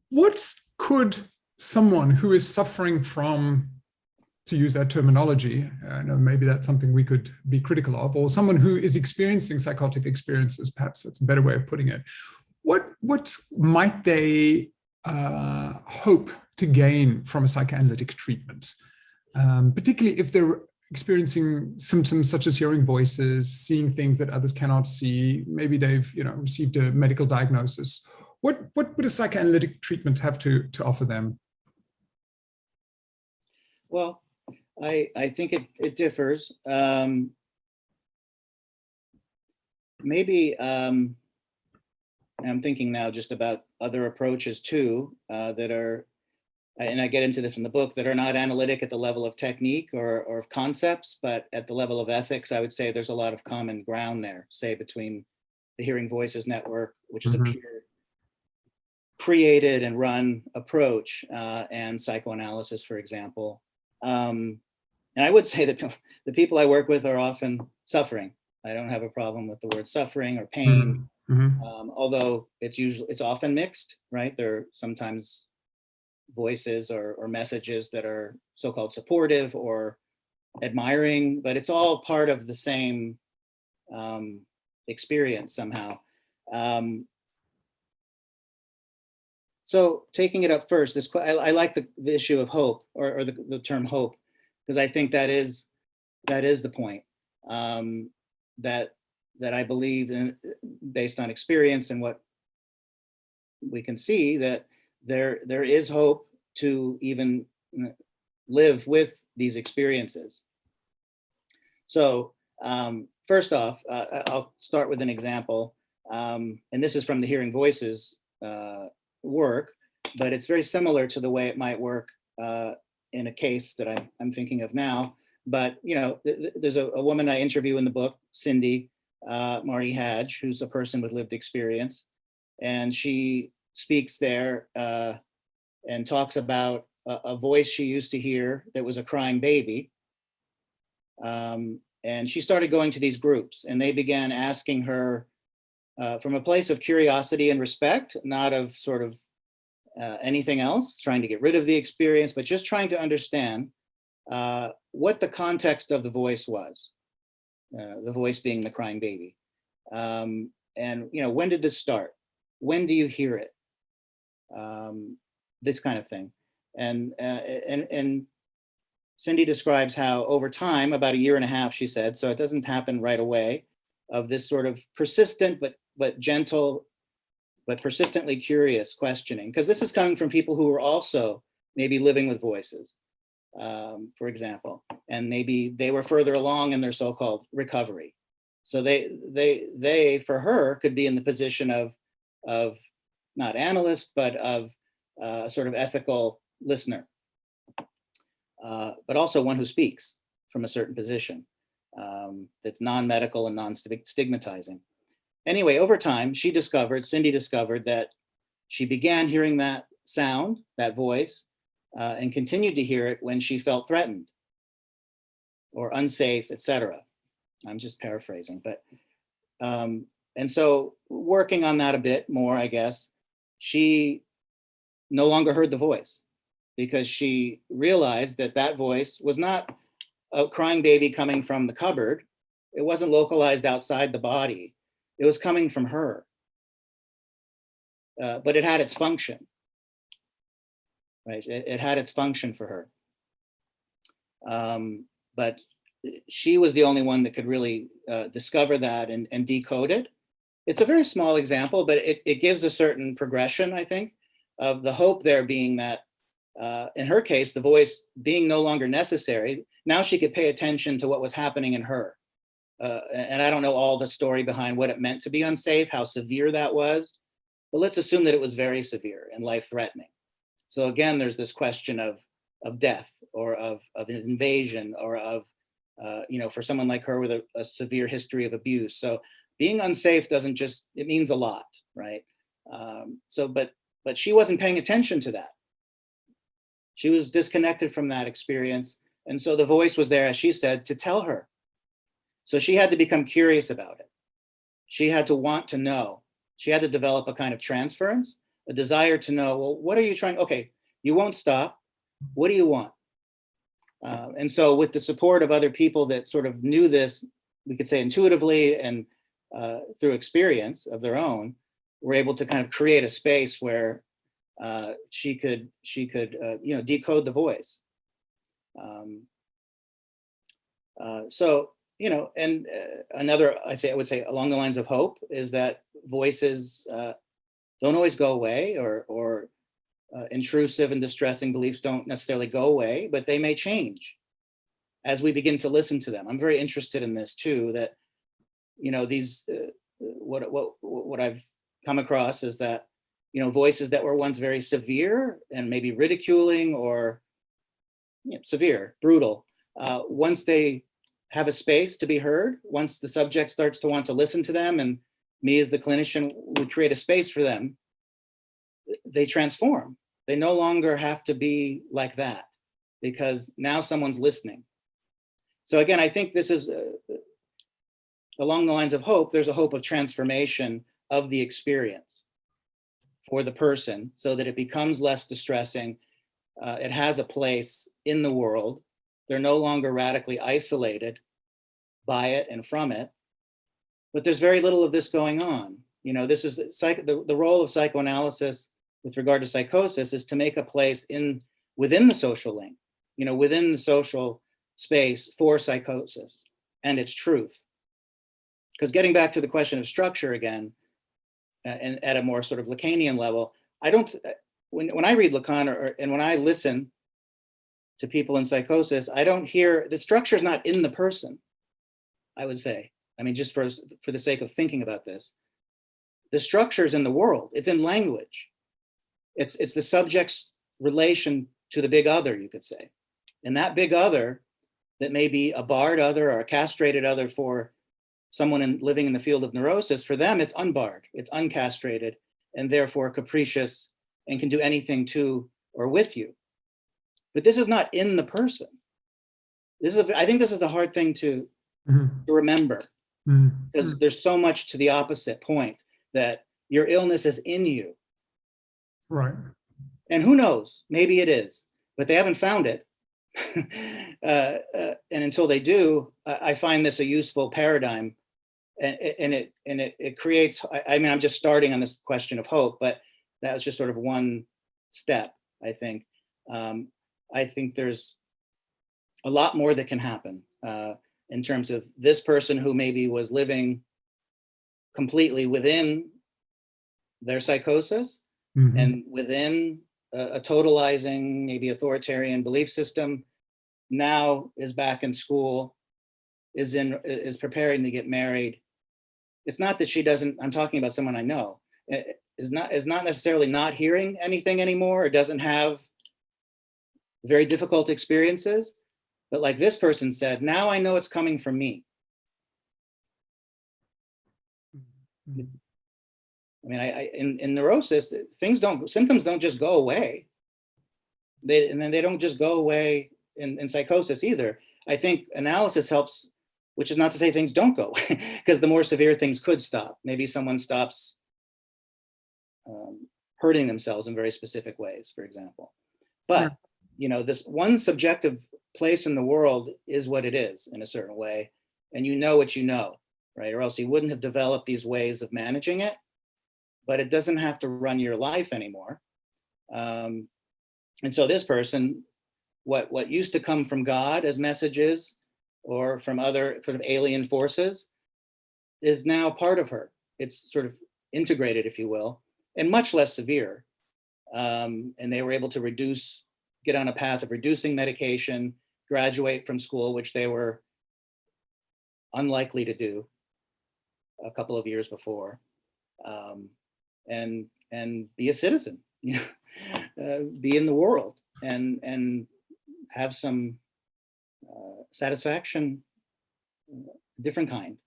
What could someone who is suffering from, to use that terminology, I know maybe that's something we could be critical of, or someone who is experiencing psychotic experiences, perhaps that's a better way of putting it, what might they hope to gain from a psychoanalytic treatment, particularly if they're experiencing symptoms such as hearing voices, seeing things that others cannot see, maybe they've received a medical diagnosis. What would a psychoanalytic treatment have to offer them? Well, I think it differs. Maybe I'm thinking now just about other approaches too, that are, and I get into this in the book, that are not analytic at the level of technique or of concepts, but at the level of ethics. I would say there's a lot of common ground there, say between the Hearing Voices Network, which is a peer created and run approach, and psychoanalysis, for example. And I would say that the people I work with are often suffering. I don't have a problem with the word suffering or pain, although it's often mixed, right? There are sometimes voices or messages that are so-called supportive or admiring, but it's all part of the same experience somehow. So taking it up first, I like the issue of hope, or the term hope, because I think that is the point, that I believe in, based on experience and what we can see, that there is hope to even live with these experiences. So first off, I'll start with an example, and this is from the Hearing Voices work, but it's very similar to the way it might work in a case that I'm thinking of now. But there's a woman I interview in the book, Cindy Marty Hadge, who's a person with lived experience, and she speaks there and talks about a voice she used to hear that was a crying baby. And she started going to these groups, and they began asking her from a place of curiosity and respect, not of sort of anything else, trying to get rid of the experience, but just trying to understand what the context of the voice was, the voice being the crying baby. And when did this start? When do you hear it? This kind of thing. And Cindy describes how over time, about a year and a half, she said, so it doesn't happen right away, of this sort of persistent but gentle, but persistently curious questioning, because this is coming from people who are also maybe living with voices, for example, and maybe they were further along in their so-called recovery. So they for her could be in the position of not analyst, but of sort of ethical listener, but also one who speaks from a certain position that's non-medical and non-stigmatizing. Anyway, over time, Cindy discovered that she began hearing that sound, that voice, and continued to hear it when she felt threatened or unsafe, etc. I'm just paraphrasing, but, and so working on that a bit more, I guess, she no longer heard the voice because she realized that voice was not a crying baby coming from the cupboard. It wasn't localized outside the body. It was coming from her, but it had its function, right? It had its function for her. But she was the only one that could really discover that and decode it. It's a very small example, but it gives a certain progression, I think, of the hope there being that, in her case, the voice being no longer necessary, now she could pay attention to what was happening in her. And I don't know all the story behind what it meant to be unsafe, how severe that was, but let's assume that it was very severe and life-threatening. So again, there's this question of death or of invasion or of, for someone like her with a severe history of abuse. So being unsafe doesn't just, it means a lot, right? But she wasn't paying attention to that. She was disconnected from that experience. And so the voice was there, as she said, to tell her. So she had to become curious about it. She had to want to know. She had to develop a kind of transference, a desire to know, well, what are you trying? Okay, you won't stop. What do you want? And so with the support of other people that sort of knew this, we could say intuitively and through experience of their own, were able to kind of create a space where she could decode the voice. So, and another, I would say along the lines of hope is that voices don't always go away, or intrusive and distressing beliefs don't necessarily go away, but they may change as we begin to listen to them. I'm very interested in this too, that, these, what I've come across is that, voices that were once very severe and maybe ridiculing or severe, brutal, once they have a space to be heard, once the subject starts to want to listen to them, and me as the clinician would create a space for them, they transform. They no longer have to be like that because now someone's listening. So again, I think this is along the lines of hope. There's a hope of transformation of the experience for the person so that it becomes less distressing. It has a place in the world. They're no longer radically isolated by it and from it. But there's very little of this going on. This is the role of psychoanalysis with regard to psychosis is to make a place within the social link, within the social space for psychosis and its truth. Because getting back to the question of structure again, and at a more sort of Lacanian level, when I read Lacan and when I listen to people in psychosis, I don't hear, the structure is not in the person, I would say. I mean, just for the sake of thinking about this, the structure is in the world, it's in language. It's the subject's relation to the big other, you could say. And that big other that may be a barred other or a castrated other for someone living in the field of neurosis, for them, it's unbarred, it's uncastrated, and therefore capricious and can do anything to or with you. But this is not in the person. I think this is a hard thing to remember, because there's so much to the opposite point, that your illness is in you. Right. And who knows, maybe it is, but they haven't found it. And until they do, I find this a useful paradigm, and it creates, I mean, I'm just starting on this question of hope, but that was just sort of one step, I think. I think there's a lot more that can happen in terms of this person who maybe was living completely within their psychosis and within a totalizing, maybe authoritarian belief system, now is back in school, is preparing to get married. It's not that she doesn't, I'm talking about someone I know, is not necessarily not hearing anything anymore, or doesn't have very difficult experiences, but like this person said, now I know it's coming from me. I mean, in neurosis, symptoms don't just go away. And then they don't just go away in psychosis either. I think analysis helps, which is not to say things don't go away, because the more severe things could stop. Maybe someone stops hurting themselves in very specific ways, for example. But, this one subjective place in the world is what it is in a certain way. And you know what you know, right? Or else you wouldn't have developed these ways of managing it. But it doesn't have to run your life anymore. And so this person, what used to come from God as messages or from other sort of alien forces is now part of her. It's sort of integrated, if you will, and much less severe. And they were able to get on a path of reducing medication, graduate from school, which they were unlikely to do a couple of years before. And be a citizen, be in the world and have some satisfaction, different kind.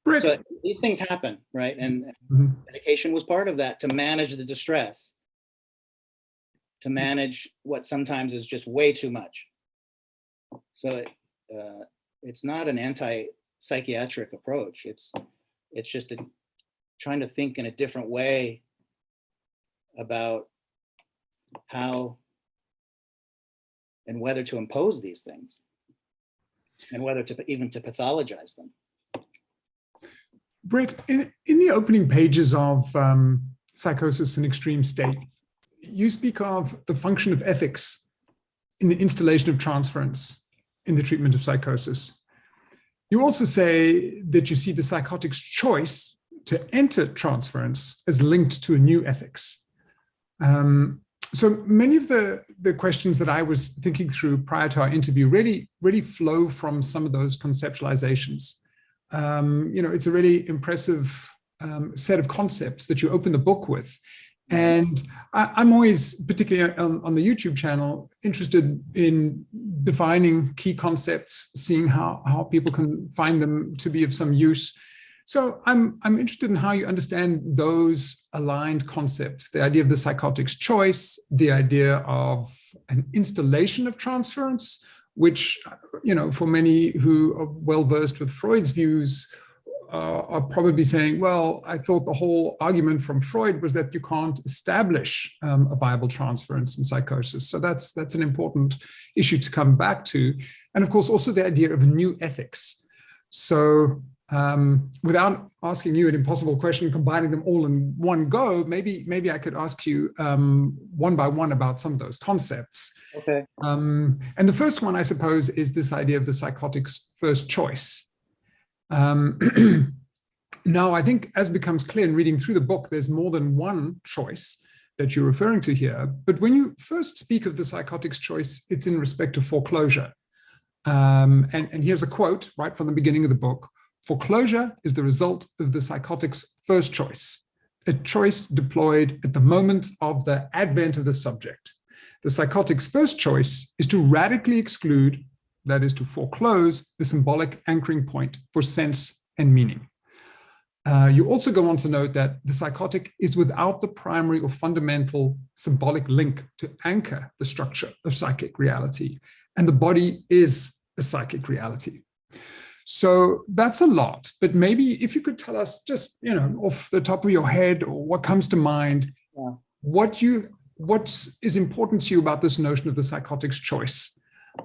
Bret. So these things happen, right? And medication was part of that, to manage the distress, to manage what sometimes is just way too much. So it's not an anti-psychiatric approach. It's just a trying to think in a different way about how and whether to impose these things and whether to even to pathologize them. Bret, in the opening pages of Psychosis in Extreme State, you speak of the function of ethics in the installation of transference in the treatment of psychosis. You also say that you see the psychotic's choice to enter transference as linked to a new ethics. So many of the questions that I was thinking through prior to our interview really flow from some of those conceptualizations. It's a really impressive set of concepts that you open the book with. And I'm always, particularly on the YouTube channel, interested in defining key concepts, seeing how people can find them to be of some use. So I'm interested in how you understand those aligned concepts, the idea of the psychotic's choice, the idea of an installation of transference, which, for many who are well-versed with Freud's views, are probably saying, well, I thought the whole argument from Freud was that you can't establish a viable transference in psychosis. So that's an important issue to come back to. And of course, also the idea of a new ethics. So without asking you an impossible question, combining them all in one go, maybe I could ask you one by one about some of those concepts. Okay. And the first one, I suppose, is this idea of the psychotic's first choice. Now, I think as becomes clear in reading through the book, there's more than one choice that you're referring to here. But when you first speak of the psychotic's choice, it's in respect to foreclosure. And here's a quote right from the beginning of the book. Foreclosure is the result of the psychotic's first choice, a choice deployed at the moment of the advent of the subject. The psychotic's first choice is to radically exclude, that is to foreclose, the symbolic anchoring point for sense and meaning. You also go on to note that the psychotic is without the primary or fundamental symbolic link to anchor the structure of psychic reality, and the body is a psychic reality. So that's a lot, but maybe if you could tell us just, off the top of your head or what comes to mind, what is important to you about this notion of the psychotic's choice?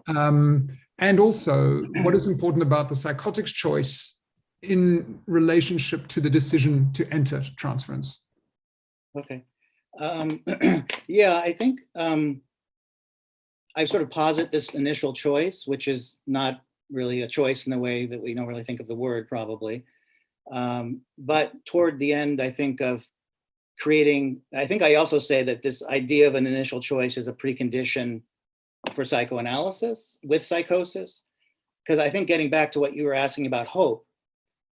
And also what is important about the psychotic's choice in relationship to the decision to enter transference? Okay. Yeah, I think I sort of posit this initial choice, which is not really a choice in the way that we don't really think of the word probably. But toward the end, I think of creating, I think I also say that this idea of an initial choice is a precondition for psychoanalysis with psychosis. Because I think getting back to what you were asking about hope,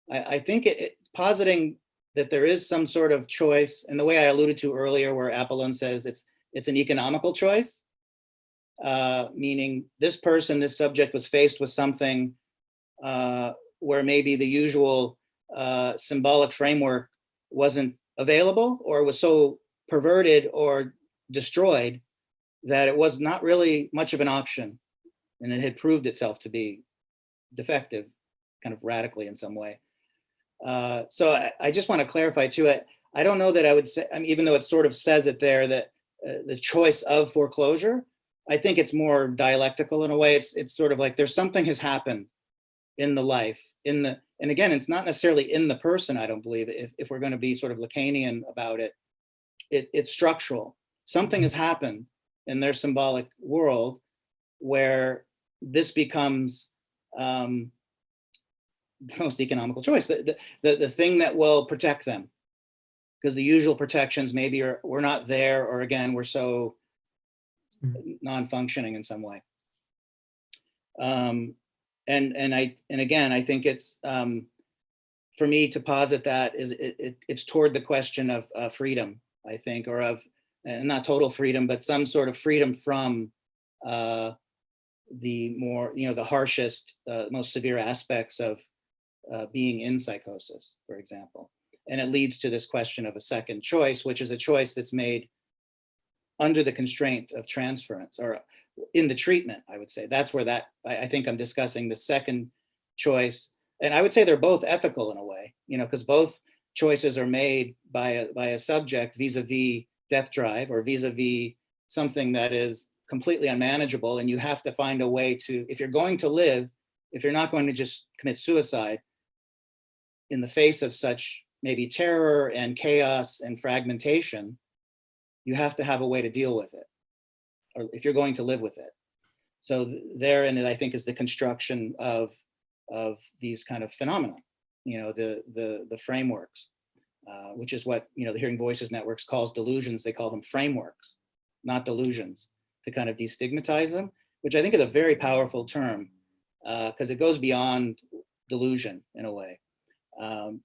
I think positing that there is some sort of choice, and the way I alluded to earlier where Apollon says it's an economical choice, meaning this person, this subject was faced with something where maybe the usual symbolic framework wasn't available or was so perverted or destroyed that it was not really much of an option, and it had proved itself to be defective, kind of radically in some way. So I just want to clarify too, I don't know that I would say, even though it sort of says it there, that the choice of foreclosure, I think it's more dialectical in a way. It's sort of like there's something has happened in the life, and again, it's not necessarily in the person, I don't believe, if we're going to be sort of Lacanian about it, it's structural. Something has happened in their symbolic world where this becomes the most economical choice, the thing that will protect them, because the usual protections maybe we're not there, or again, we're so non-functioning in some way. And again, I think it's for me to posit that it's toward the question of freedom, I think, or of not total freedom, but some sort of freedom from the more, the harshest, most severe aspects of being in psychosis, for example. And it leads to this question of a second choice, which is a choice that's made under the constraint of transference, or in the treatment, I would say. That's where I think I'm discussing the second choice. And I would say they're both ethical in a way, because both choices are made by a subject vis-a-vis death drive or vis-a-vis something that is completely unmanageable, and you have to find a way to, if you're going to live, if you're not going to just commit suicide in the face of such maybe terror and chaos and fragmentation, you have to have a way to deal with it, or if you're going to live with it. So therein, I think, is the construction of these kind of phenomena, you know, the frameworks, which is what, you know, the Hearing Voices Networks calls delusions. They call them frameworks, not delusions, to kind of destigmatize them, which I think is a very powerful term, because it goes beyond delusion in a way.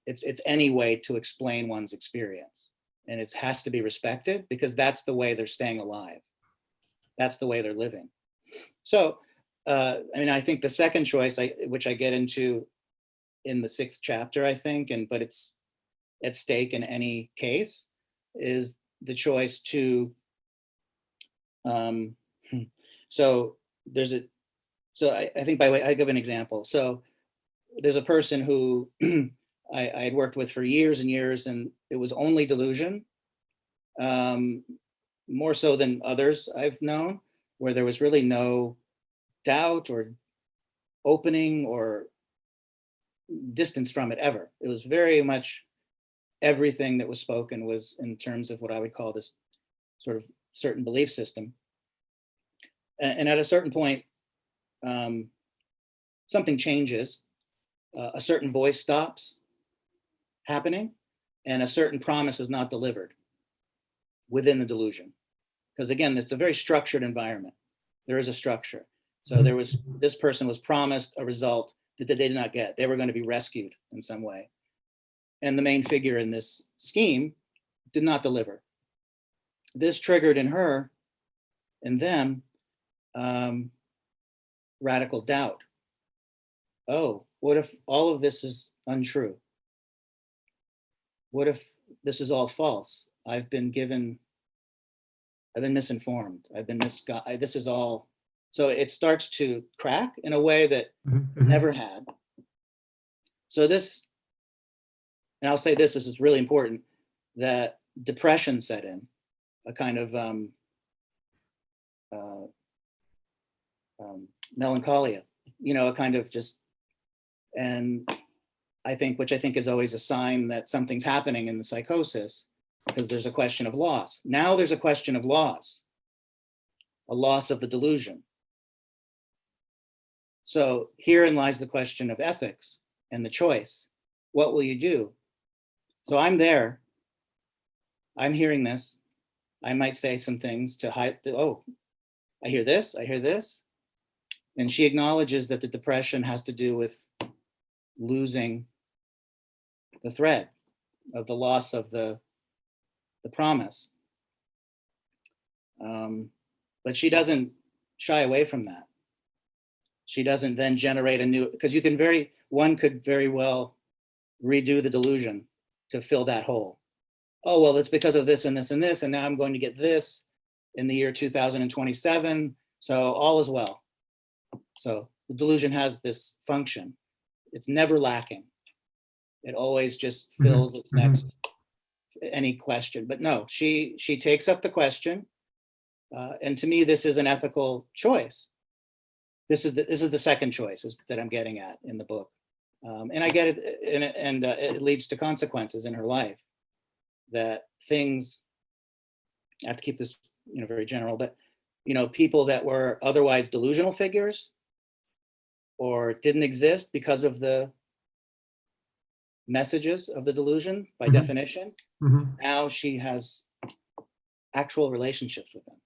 It's any way to explain one's experience, and it has to be respected because that's the way they're staying alive. That's the way they're living. So, I mean, I think the second choice, which I get into in the 6th chapter, I think, but it's at stake in any case, is the choice to, so I think by way, I give an example. So there's a person who I had worked with for years and years, and it was only delusion, more so than others I've known, where there was really no doubt or opening or distance from it ever. It was very much everything that was spoken was in terms of what I would call this sort of certain belief system. And at a certain point, something changes, a certain voice stops happening, and a certain promise is not delivered within the delusion. Because again, it's a very structured environment. There is a structure. So there was, this person was promised a result that they did not get. They were going to be rescued in some way. And the main figure in this scheme did not deliver. This triggered in her and them radical doubt. Oh, what if all of this is untrue? What if this is all false? I've been misinformed. I've been misguided. This is all. So it starts to crack in a way that it never had. So this, and I'll say this is really important, that depression set in, a kind of melancholia, you know, a kind of just, and which I think is always a sign that something's happening in the psychosis, because there's a question of loss. Now there's a question of loss, a loss of the delusion. So herein lies the question of ethics and the choice. What will you do? So I'm there, I'm hearing this. I might say some things to hide, oh, I hear this, I hear this. And she acknowledges that the depression has to do with losing the thread of the loss of the promise. But she doesn't shy away from that. She doesn't then generate a new, because one could very well redo the delusion to fill that hole. Oh, well, it's because of this and this and this, and now I'm going to get this in the year 2027, so all is well. So the delusion has this function. It's never lacking. It always just fills its next, any question. But no, she takes up the question, and to me, this is an ethical choice. This is the second choice that I'm getting at in the book, and I get it, and it leads to consequences in her life. That things, I have to keep this, you know, very general, but you know, people that were otherwise delusional figures or didn't exist because of the messages of the delusion by definition, now she has actual relationships with them.